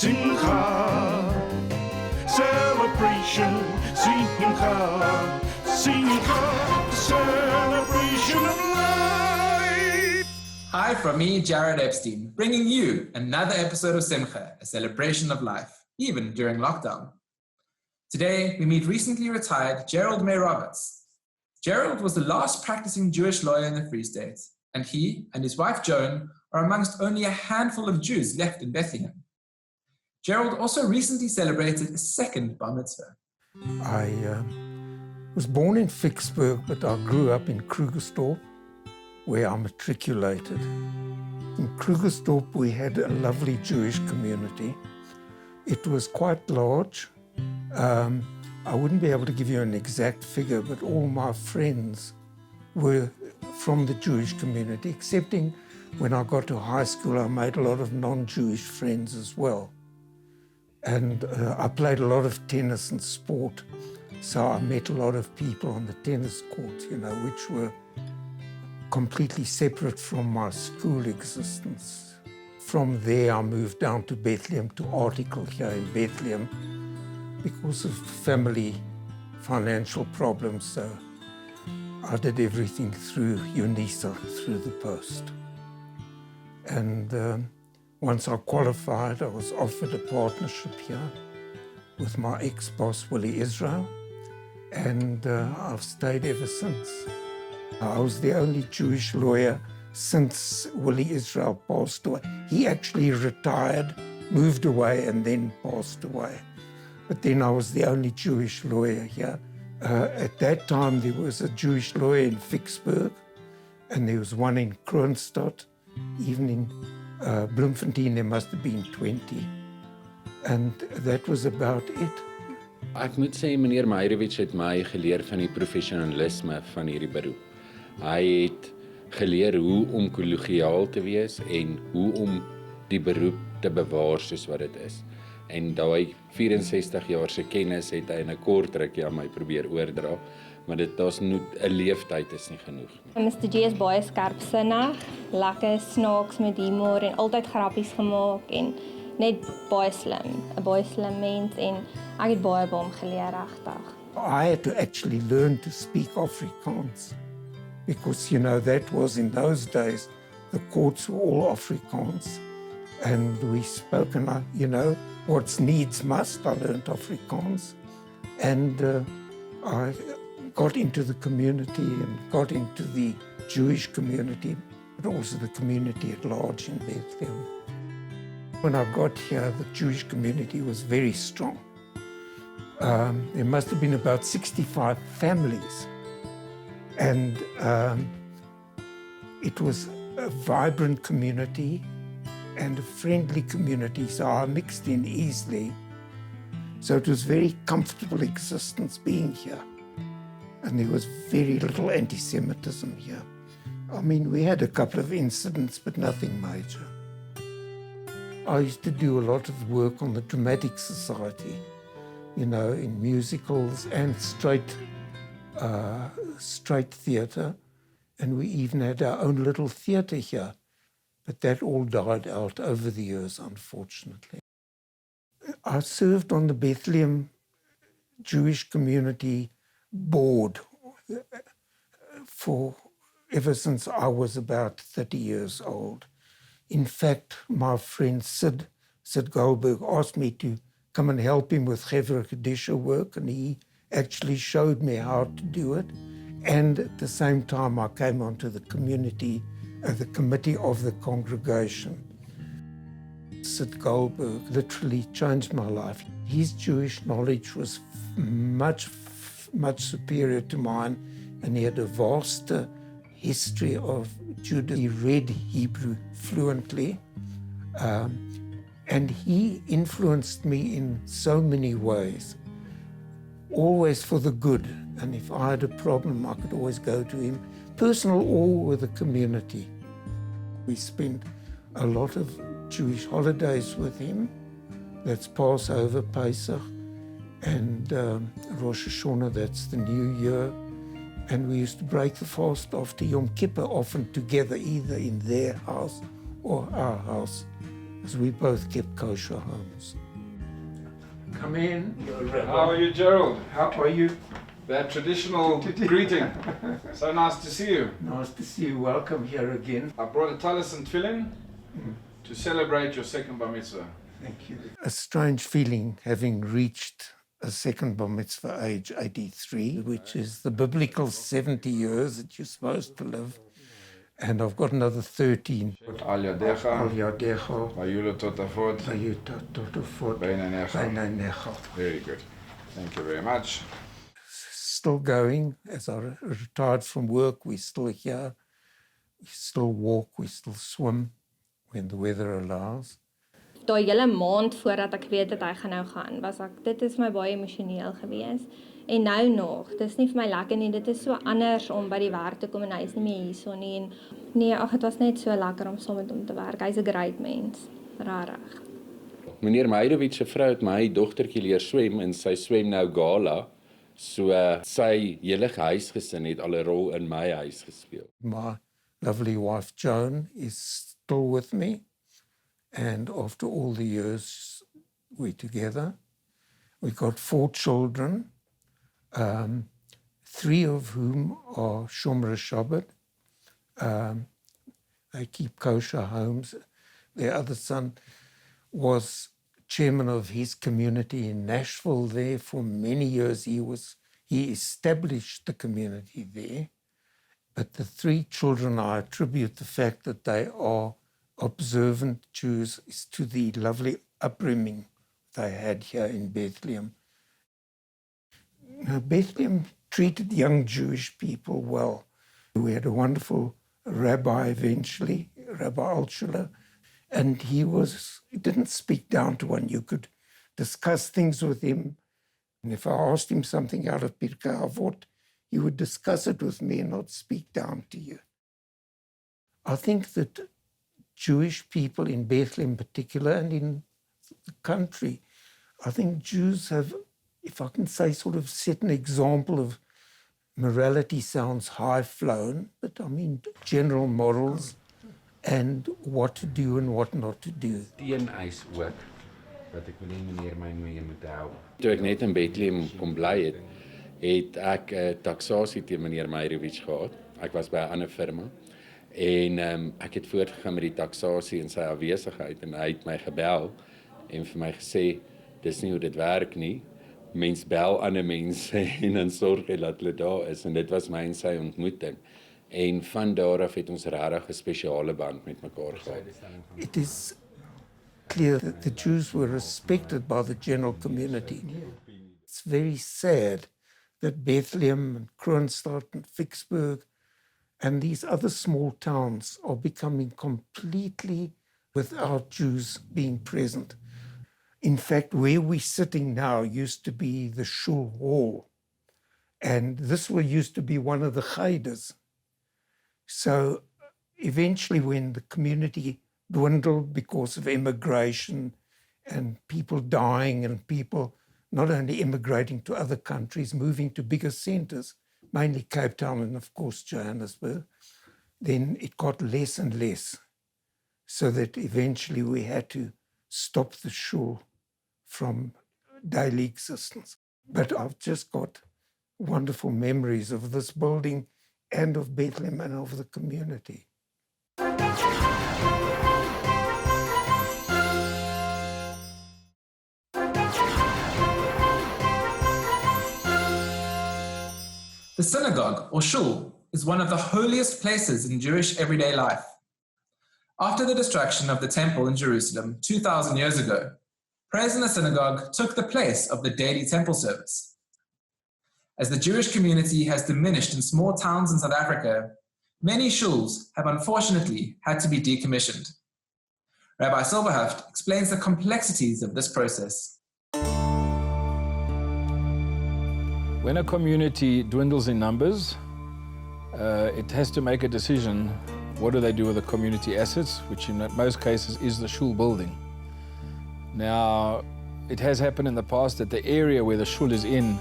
Simcha, celebration, Simcha, Simcha, celebration of life. Hi from me, Jared Epstein, bringing you another episode of Simcha, a celebration of life, even during lockdown. Today, we meet recently retired Gerald Meyerowitz. Gerald was the last practicing Jewish lawyer in the Free State, and he and his wife Joan are amongst only a handful of Jews left in Bethlehem. Gerald also recently celebrated a second bar mitzvah. I was born in Vicksburg, but I grew up in Krugersdorp, where I matriculated. In Krugersdorp, we had a lovely Jewish community. It was quite large. I wouldn't be able to give you an exact figure, but all my friends were from the Jewish community, excepting when I got to high school, I made a lot of non-Jewish friends as well. And I played a lot of tennis and sport, so I met a lot of people on the tennis court, which were completely separate from my school existence. From there, I moved down to Bethlehem, to Article here in Bethlehem, because of family financial problems. So I did everything through UNISA, through the post. And once I qualified, I was offered a partnership here with my ex-boss, Willie Israel, and I've stayed ever since. I was the only Jewish lawyer since Willie Israel passed away. He actually retired, moved away, and then passed away. But then I was the only Jewish lawyer here. At that time, there was a Jewish lawyer in Vicksburg, and there was one in Kroonstad. Even in Bloemfontein, there must have been 20. And that was about it. Ek moet sê, meneer Meyerowitz het my geleer van die professionalisme van hierdie beroep. Hy het geleer hoe om kollegiaal te wees en hoe om die beroep te bewaar soos wat dit is. En daai 64 jaar se kennis het hy in 'n kort rukkie aan my probeer oordra, maar daar's nie 'n leeftyd is nie genoeg nie. Mr. G is baie skerpsinnig, lekker snaaks met humor en altyd grappies gemaak en net baie slim, 'n baie slim mens en ek het baie by hom geleer regtig. I had to actually learn to speak Afrikaans because, that was in those days, the courts were all Afrikaans and we spoke, and what's needs must, I learned Afrikaans and I got into the community and got into the Jewish community, but also the community at large in Bethlehem. When I got here, the Jewish community was very strong. There must have been about 65 families, and it was a vibrant community and a friendly community, so I mixed in easily. So it was very comfortable existence being here. And there was very little anti-Semitism here. I mean, we had a couple of incidents, but nothing major. I used to do a lot of work on the Dramatic Society, in musicals and straight theatre. And we even had our own little theatre here. But that all died out over the years, unfortunately. I served on the Bethlehem Jewish Community Board ever since I was about 30 years old. In fact, my friend Sid Goldberg asked me to come and help him with Chevra Kadisha work, and he actually showed me how to do it. And at the same time, I came onto the committee of the congregation. Sid Goldberg literally changed my life. His Jewish knowledge was much superior to mine, and he had a vast history of Judaism. He read Hebrew fluently, and he influenced me in so many ways, always for the good. And if I had a problem, I could always go to him, personal or with the community. We spent a lot of Jewish holidays with him. That's Passover, Pesach, and Rosh Hashanah, that's the New Year. And we used to break the fast after Yom Kippur, often together, either in their house or our house. because we both kept kosher homes. Come in, you're Rabbi. How are you, Gerald? How are you? That traditional greeting. So nice to see you. Nice to see you. Welcome here again. I brought a talis and tefillin to celebrate your second bar mitzvah. Thank you. A strange feeling having reached a second bar mitzvah age 83, which is the biblical 70 years that you're supposed to live. And I've got another 13. Al yadecha, Al yadecha, vayulu totafot, vayutotofot, beinenecha. beinenecha. Very good. Thank you very much. Still going. As I retired from work, we're still here. We still walk, we still swim when the weather allows. Daai hele maand voordat ek weet dat hy gaan nou gaan, was ek dit is my baie emosioneel gewees. En nou nog, dis nie vir my lekker nie. Dit is so anders om by die werk te kom en hy is nie meer hierso nie. En nee, ag dit was net so lekker om saam met hom te werk. Hy's 'n great mens, regtig. Meneer Meyerowitz se vrou het my dogtertjie leer swem en sy swem nou gala. So sy hele huisgesin het al 'n rol in my huis gespeel. My lovely wife Joan is still with me, and after all the years we're together. We've got 4 children, 3 of whom are Shomrei Shabbat. They keep kosher homes. Their other son was chairman of his community in Nashville there for many years. He established the community there. But the 3 children, I attribute the fact that they are observant Jews is to the lovely upbringing they had here in Bethlehem. Now, Bethlehem treated young Jewish people well. We had a wonderful rabbi eventually, Rabbi Altshuler, and he didn't speak down to one. You could discuss things with him. And if I asked him something out of Pirkei Avot, he would discuss it with me and not speak down to you. I think that Jewish people in Bethlehem in particular and in the country, I think Jews have, if I can say, sort of set an example of morality sounds high-flown, but I mean general morals and what to do and what not to do. Teeneis ook wat ek wil hê meneer my moet hou. Toe ek net in Bethlehem kom bly het ek 'n taksasie teen meneer Meyerowitz gehad. Ek was by 'n ander firma en ek het voortgegaan met die taksasie in sy afwesigheid en hy het my gebel en vir my gesê dis nie hoe dit werk nie. Mens bel ander mense en dan sorg hy dat hulle daar is en dit was my en sy ontmoeting. En van daar af het ons regtig 'n spesiale band met mekaar gehad. It is clear that the Jews were respected by the general community. It's very sad that Bethlehem and Kroonstad and Vicksburg and these other small towns are becoming completely without Jews being present. In fact, where we're sitting now used to be the shul hall, and this used to be one of the cheders. So eventually when the community dwindled because of immigration and people dying and people not only immigrating to other countries, moving to bigger centers, mainly Cape Town and of course Johannesburg, then it got less and less, so that eventually we had to stop the shul from daily existence. But I've just got wonderful memories of this building and of Bethlehem and of the community. The synagogue, or shul, is one of the holiest places in Jewish everyday life. After the destruction of the temple in Jerusalem 2,000 years ago, prayers in the synagogue took the place of the daily temple service. As the Jewish community has diminished in small towns in South Africa, many shuls have unfortunately had to be decommissioned. Rabbi Silverhaft explains the complexities of this process. When a community dwindles in numbers, it has to make a decision. What do they do with the community assets, which in most cases is the shul building? Now, it has happened in the past that the area where the shul is in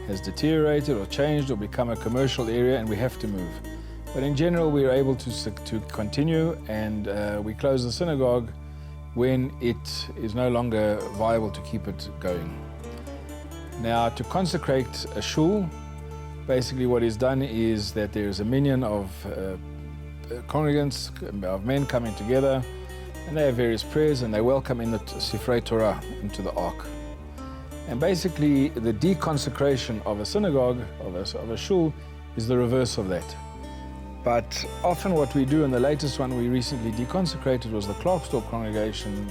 has deteriorated or changed or become a commercial area and we have to move. But in general, we are able to continue and we close the synagogue when it is no longer viable to keep it going. Now, to consecrate a shul, basically what is done is that there is a minyan of congregants, of men coming together, and they have various prayers and they welcome in the Sifrei Torah into the Ark. And basically the deconsecration of a synagogue, of a shul, is the reverse of that. But often what we do, and the latest one we recently deconsecrated was the Clarksdorp congregation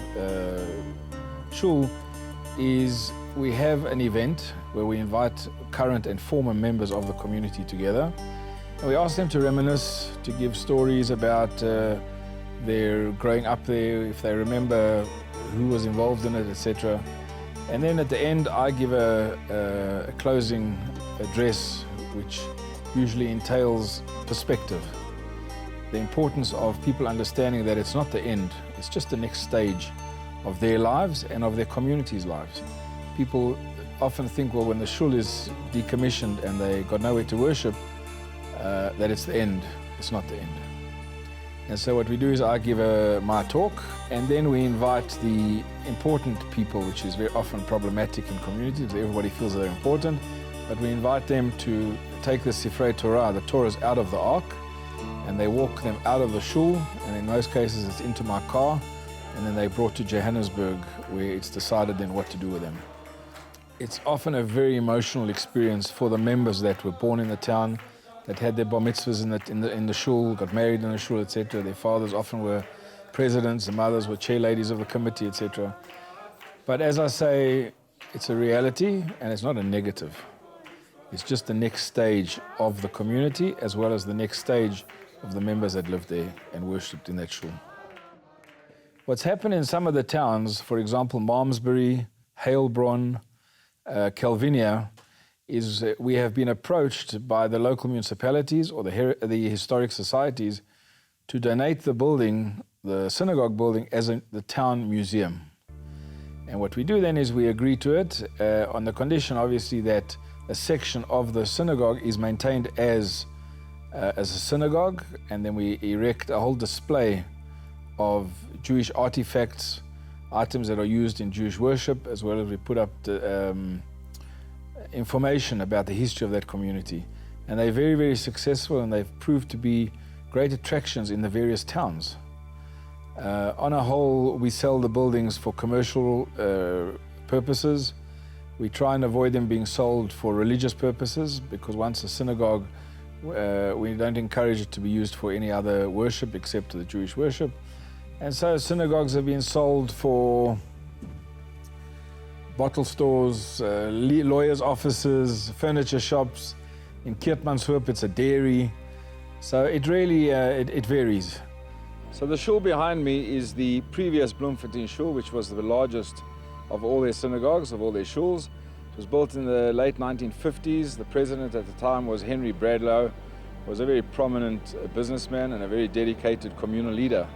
shul, is we have an event where we invite current and former members of the community together. And we ask them to reminisce, to give stories about their growing up there, if they remember who was involved in it, etc. And then at the end, I give a closing address, which usually entails perspective. The importance of people understanding that it's not the end, it's just the next stage of their lives and of their community's lives. People often think, well, when the shul is decommissioned and they got nowhere to worship, that it's the end. It's not the end. And so what we do is I give my talk, and then we invite the important people, which is very often problematic in communities, because everybody feels they're important, but we invite them to take the Sifrei Torah, the Torahs, out of the Ark, and they walk them out of the shul, and in most cases it's into my car, and then they're brought to Johannesburg, where it's decided then what to do with them. It's often a very emotional experience for the members that were born in the town, that had their bar mitzvahs in the shul, got married in the shul, etc. Their fathers often were presidents, the mothers were chair ladies of the committee, etc. But as I say, it's a reality and it's not a negative. It's just the next stage of the community as well as the next stage of the members that lived there and worshipped in that shul. What's happened in some of the towns, for example, Malmesbury, Heilbronn, Calvinia, is we have been approached by the local municipalities or the historic societies to donate the building, the synagogue building, as the town museum. And what we do then is we agree to it on the condition, obviously, that a section of the synagogue is maintained as a synagogue, and then we erect a whole display of Jewish artifacts, items that are used in Jewish worship, as well as we put up information about the history of that community. And they're very, very successful, and they've proved to be great attractions in the various towns. On a whole, we sell the buildings for commercial purposes. We try and avoid them being sold for religious purposes, because once a synagogue, we don't encourage it to be used for any other worship except the Jewish worship. And so synagogues have been sold for bottle stores, lawyers' offices, furniture shops. In Keertmanshoop, it's a dairy. So it really, it varies. So the shul behind me is the previous Bloemfontein shul, which was the largest of all their synagogues, of all their shuls. It was built in the late 1950s. The president at the time was Henry Bradlow, who was a very prominent businessman and a very dedicated communal leader.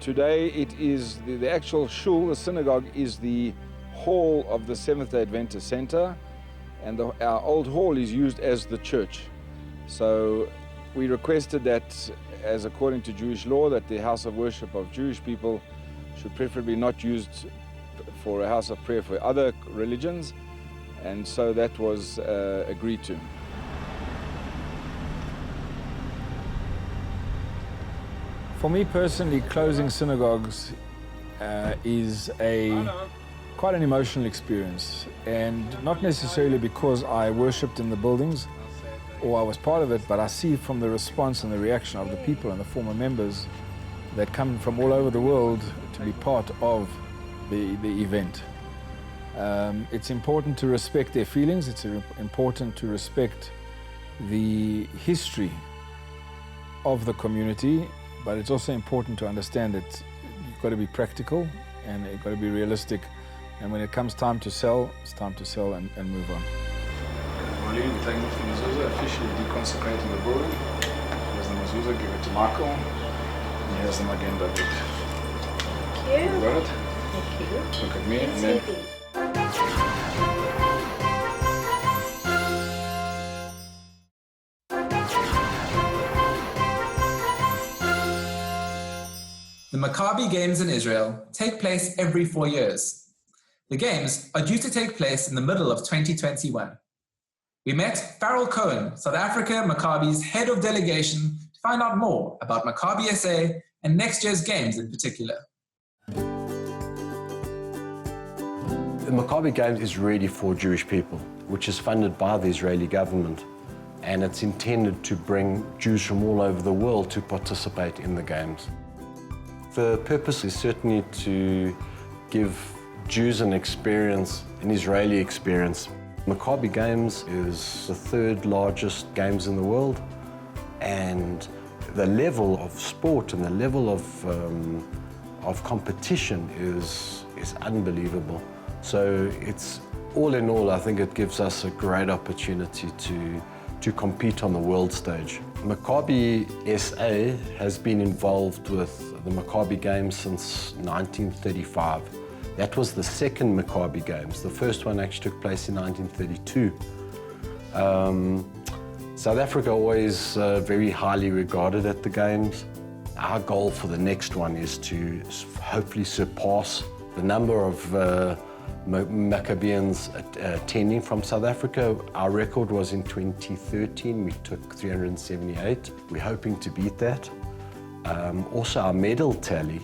Today it is the actual shul, the synagogue, is the hall of the Seventh-day Adventist Center, and our old hall is used as the church. So we requested that, as according to Jewish law, that the house of worship of Jewish people should preferably not used for a house of prayer for other religions, and so that was agreed to. For me personally, closing synagogues is quite an emotional experience, and not necessarily because I worshipped in the buildings or I was part of it, but I see from the response and the reaction of the people and the former members that come from all over the world to be part of the event. It's important to respect their feelings. It's important to respect the history of the community, but it's also important to understand that you've got to be practical and you've got to be realistic. And when it comes time to sell, it's time to sell and move on. Marlene, we take it from mezuzah, officially deconsecrating the building. Here's the mezuzah, give it to Michael. And here's the Magen David. Thank you. You got it? Thank you. Look at me, It's and then heavy. The Maccabi Games in Israel take place every 4 years. The Games are due to take place in the middle of 2021. We met Farrell Cohen, South Africa Maccabi's head of delegation, to find out more about Maccabi SA and next year's Games in particular. The Maccabi Games is really for Jewish people, which is funded by the Israeli government. And it's intended to bring Jews from all over the world to participate in the Games. The purpose is certainly to give Jews an experience, an Israeli experience. Maccabi Games is the third largest games in the world, and the level of sport and the level of competition is unbelievable. So it's all in all, I think it gives us a great opportunity to compete on the world stage. Maccabi SA has been involved with the Maccabi Games since 1935. That was the second Maccabi Games. The first one actually took place in 1932. South Africa always very highly regarded at the Games. Our goal for the next one is to hopefully surpass the number of Maccabians attending from South Africa. Our record was in 2013, we took 378. We're hoping to beat that. Also our medal tally,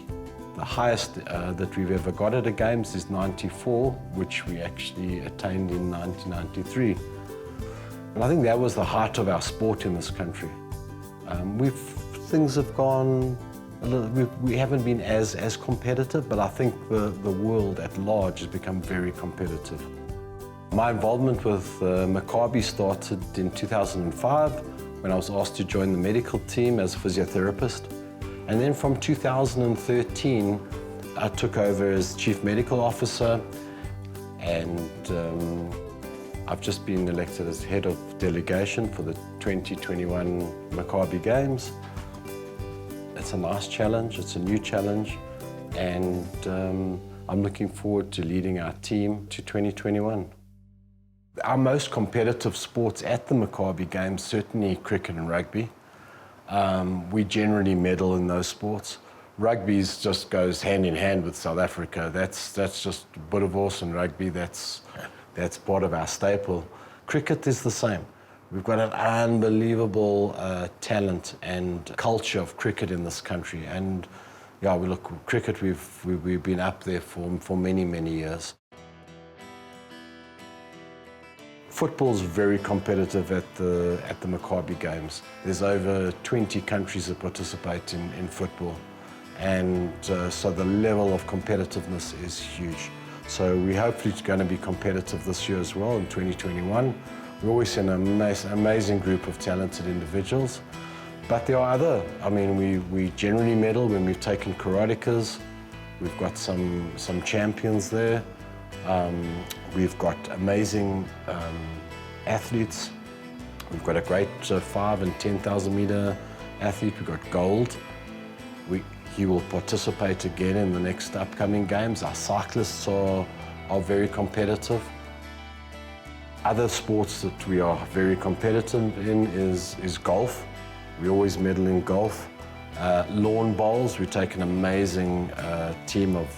the highest that we've ever got at the Games is 94, which we actually attained in 1993. And I think that was the height of our sport in this country. Things have gone a little, we haven't been as competitive, but I think the world at large has become very competitive. My involvement with Maccabi started in 2005 when I was asked to join the medical team as a physiotherapist. And then from 2013, I took over as Chief Medical Officer, and I've just been elected as Head of Delegation for the 2021 Maccabi Games. It's a nice challenge, it's a new challenge, and I'm looking forward to leading our team to 2021. Our most competitive sports at the Maccabi Games, certainly cricket and rugby. We generally medal in those sports. Rugby just goes hand in hand with South Africa. That's just Boerewors and rugby, that's part of our staple. Cricket is the same. We've got an unbelievable talent and culture of cricket in this country. And yeah, cricket, we've been up there for many, many years. Football's very competitive at the Maccabi Games. There's over 20 countries that participate in football. And so the level of competitiveness is huge. So we're hopefully going to be competitive this year as well in 2021. We're always an amazing group of talented individuals. But there are we generally medal when we've taken karatekas. We've got some champions there. We've got amazing athletes. We've got a great 5 and 10,000 meter athlete. We've got gold. He will participate again in the next upcoming Games. Our cyclists are very competitive. Other sports that we are very competitive in is golf. We always medal in golf. Lawn bowls, we take an amazing team of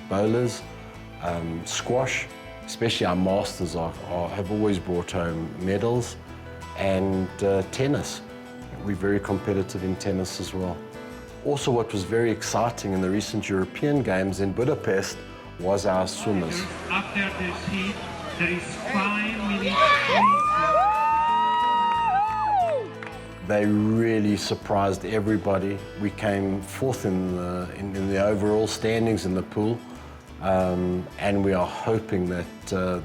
bowlers. Squash, especially our masters have always brought home medals. And tennis, we're very competitive in tennis as well. Also, what was very exciting in the recent European Games in Budapest was our swimmers. After this heat, there is 5 minutes. They really surprised everybody. We came fourth in the overall standings in the pool, and we are hoping that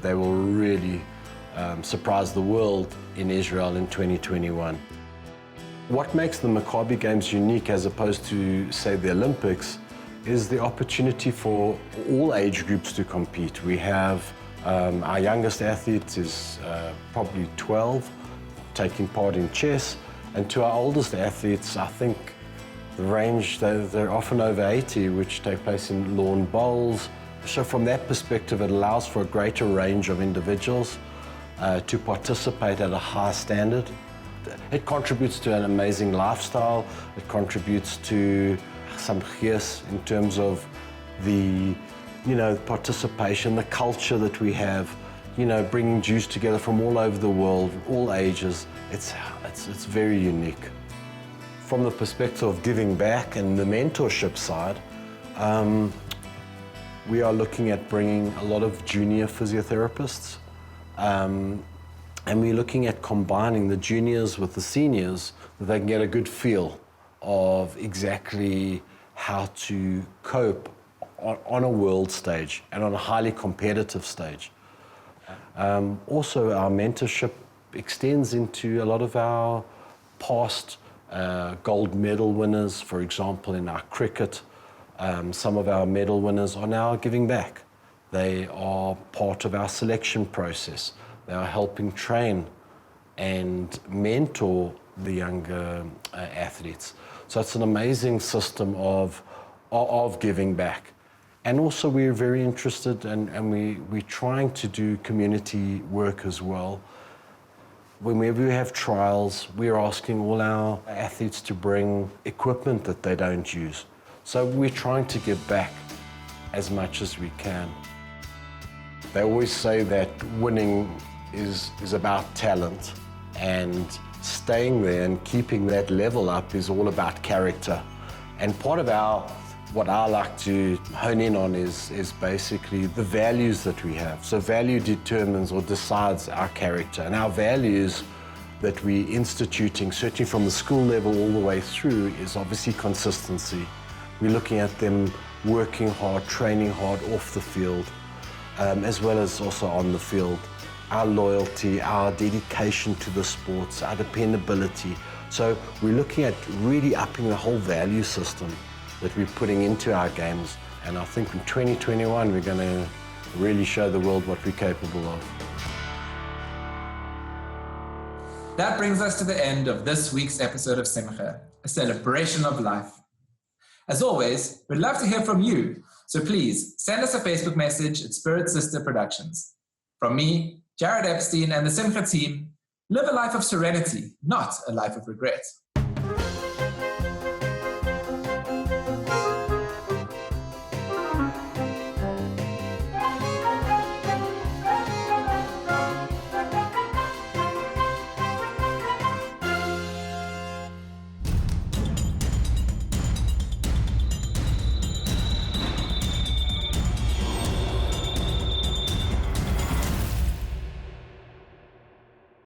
they will really surprise the world in Israel in 2021. What makes the Maccabi Games unique as opposed to, say, the Olympics is the opportunity for all age groups to compete. We have our youngest athlete is probably 12, taking part in chess, and to our oldest athletes, I think the range, they're often over 80, which take place in lawn bowls. So from that perspective, it allows for a greater range of individuals to participate at a high standard. It contributes to an amazing lifestyle. It contributes to samchias in terms of the, participation, the culture that we have, bringing Jews together from all over the world, all ages. It's very unique. From the perspective of giving back and the mentorship side, we are looking at bringing a lot of junior physiotherapists, and we're looking at combining the juniors with the seniors, that they can get a good feel of exactly how to cope on a world stage and on a highly competitive stage. Also, our mentorship extends into a lot of our past gold medal winners, for example, in our cricket. Some of our medal winners are now giving back. They are part of our selection process. They are helping train and mentor the younger athletes. So it's an amazing system of giving back. And also we're very interested and we're trying to do community work as well. Whenever we have trials, we're asking all our athletes to bring equipment that they don't use. So we're trying to give back as much as we can. They always say that winning is about talent, and staying there and keeping that level up is all about character. And part of what I like to hone in on is basically the values that we have. So value determines or decides our character, and our values that we're instituting, certainly from the school level all the way through, is obviously consistency. We're looking at them working hard, training hard off the field, as well as also on the field. Our loyalty, our dedication to the sports, our dependability. So we're looking at really upping the whole value system that we're putting into our games. And I think in 2021, we're going to really show the world what we're capable of. That brings us to the end of this week's episode of Simcha, a celebration of life. As always, we'd love to hear from you, so please send us a Facebook message at Spirit Sister Productions. From me, Jared Epstein, and the Simcha team, live a life of serenity, not a life of regret.